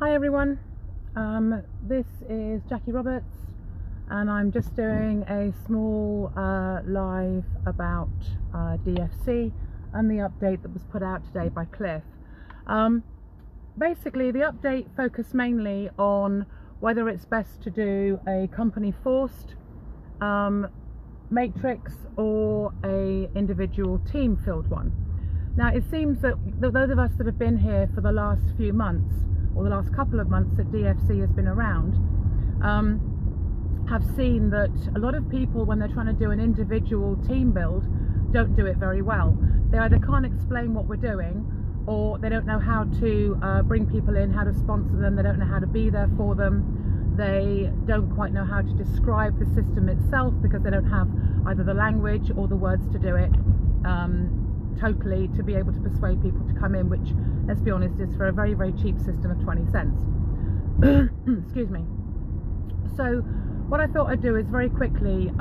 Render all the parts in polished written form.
Hi everyone, this is Jackie Roberts and I'm just doing a small live about DFC and the update that was put out today by Cliff. Basically the update focused mainly on whether it's best to do a company forced matrix or a individual team filled one. Now it seems that those of us that have been here for the last few months, or the last couple of months that DFC has been around, have seen that a lot of people, when they're trying to do an individual team build, don't do it very well. They either can't explain what we're doing, or they don't know how to bring people in, how to sponsor them, they don't know how to be there for them, they don't quite know how to describe the system itself because they don't have either the language or the words to do it totally to be able to persuade people to come in, which, let's be honest, is for a very, very cheap system of 20 cents. Excuse me. So what I thought I'd do is very quickly,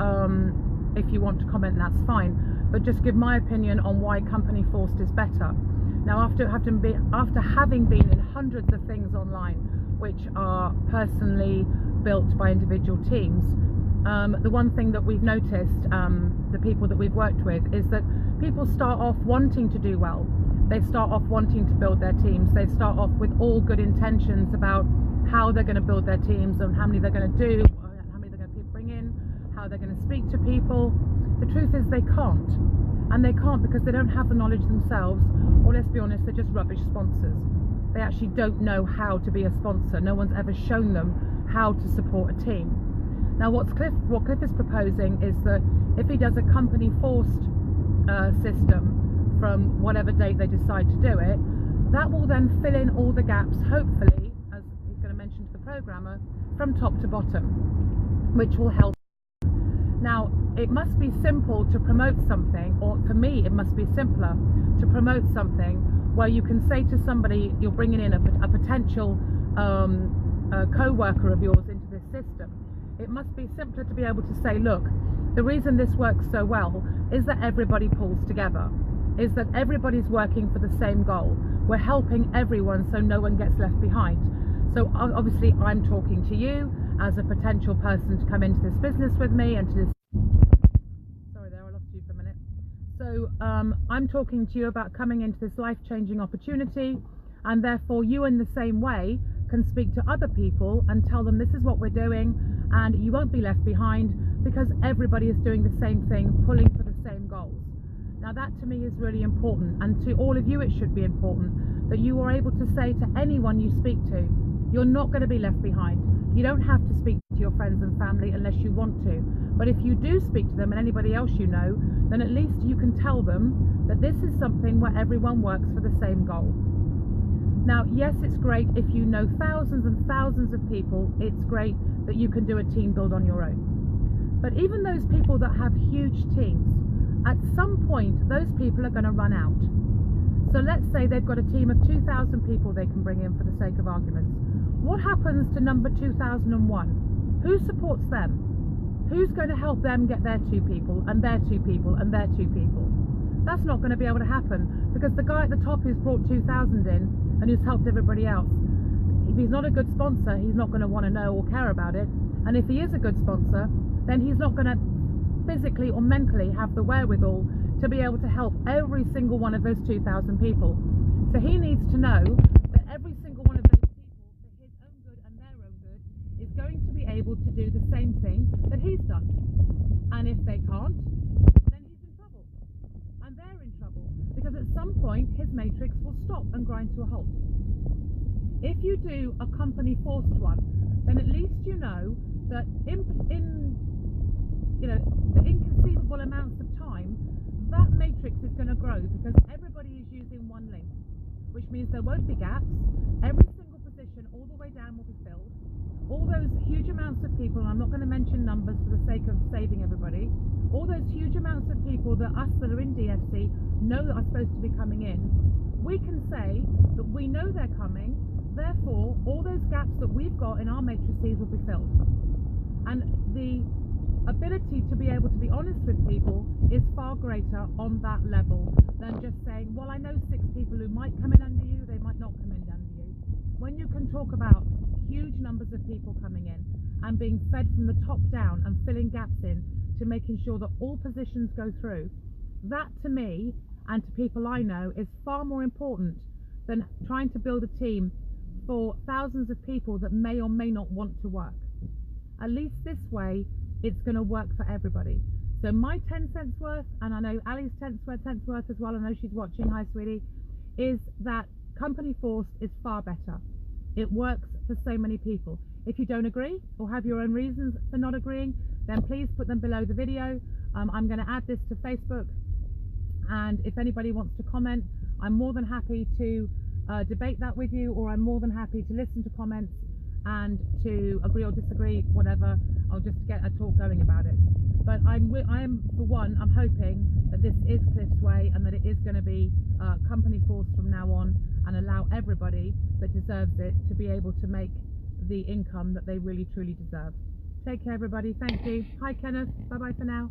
if you want to comment, that's fine, but just give my opinion on why company forced is better. Now, after having been in hundreds of things online which are personally built by individual teams, the one thing that we've noticed, the people that we've worked with, is that people start off wanting to do well. They start off wanting to build their teams. They start off with all good intentions about how they're going to build their teams and how many they're going to do, how many they're going to bring in, how they're going to speak to people. The truth is they can't. And they can't because they don't have the knowledge themselves, or let's be honest, they're just rubbish sponsors. They actually don't know how to be a sponsor. No one's ever shown them how to support a team. Now what Cliff is proposing is that if he does a company forced system from whatever date they decide to do it, that will then fill in all the gaps, hopefully, as he's going to mention to the programmer, from top to bottom, which will help. Now it must be simple to promote something, or for me it must be simpler to promote something where you can say to somebody you're bringing in a potential co-worker of yours into this system. It must be simpler to be able to say, look, the reason this works so well is that everybody pulls together, is that everybody's working for the same goal. We're helping everyone so no one gets left behind. So obviously I'm talking to you as a potential person to come into this business with me and to this... Sorry there, I lost you for a minute. So I'm talking to you about coming into this life-changing opportunity, and therefore you in the same way can speak to other people and tell them this is what we're doing and you won't be left behind because everybody is doing the same thing, pulling for the same goals. Now that to me is really important, and to all of you it should be important that you are able to say to anyone you speak to, you're not going to be left behind. You don't have to speak to your friends and family unless you want to, but if you do speak to them and anybody else you know, then at least you can tell them that this is something where everyone works for the same goal. Now, yes, it's great if you know thousands and thousands of people. It's great that you can do a team build on your own. But even those people that have huge teams, at some point, those people are going to run out. So let's say they've got a team of 2,000 people they can bring in for the sake of arguments. What happens to number 2001? Who supports them? Who's going to help them get their 2 people and their 2 people and their 2 people? That's not going to be able to happen because the guy at the top who's brought 2,000 in and who's helped everybody else, if he's not a good sponsor, he's not going to want to know or care about it. And if he is a good sponsor, then he's not going to physically or mentally have the wherewithal to be able to help every single one of those 2,000 people. So he needs to know that every single one of those people, for his own good and their own good, is going to be able to do the same thing that he's done. And if they can't, then he's in trouble. And they're in trouble because at some point his matrix will stop and grind to a halt. If you do a company forced one, then at least you know that in the inconceivable amounts of time, that matrix is going to grow because everybody is using one link, which means there won't be gaps. Every single position all the way down will be filled. All those huge amounts of people, and I'm not going to mention numbers for the sake of saving everybody, all those huge amounts of people that us that are in DFC know that are supposed to be coming in, we can say that we know they're coming, therefore all those gaps that we've got in our matrices will be filled. And the ability to be able to be honest with people is far greater on that level than just saying, well, I know 6 people who might come in under you, they might not come in under you. When you can talk about huge numbers of people coming in and being fed from the top down and filling gaps in to making sure that all positions go through, that to me and to people I know is far more important than trying to build a team for thousands of people that may or may not want to work. At least this way it's going to work for everybody. So my 10 cents worth, and I know Ali's 10 cents worth as well, I know she's watching, hi sweetie, is that company forced is far better. It works for so many people. If you don't agree or have your own reasons for not agreeing, then please put them below the video. I'm going to add this to Facebook, and if anybody wants to comment, I'm more than happy to debate that with you, or I'm more than happy to listen to comments and to agree or disagree, whatever. I'll just get a talk going about it. But I am, for one, I'm hoping that this is Cliff's way and that it is going to be company force from now on, and allow everybody that deserves it to be able to make the income that they really truly deserve. Take care everybody, thank you. Hi Kenneth, bye bye for now.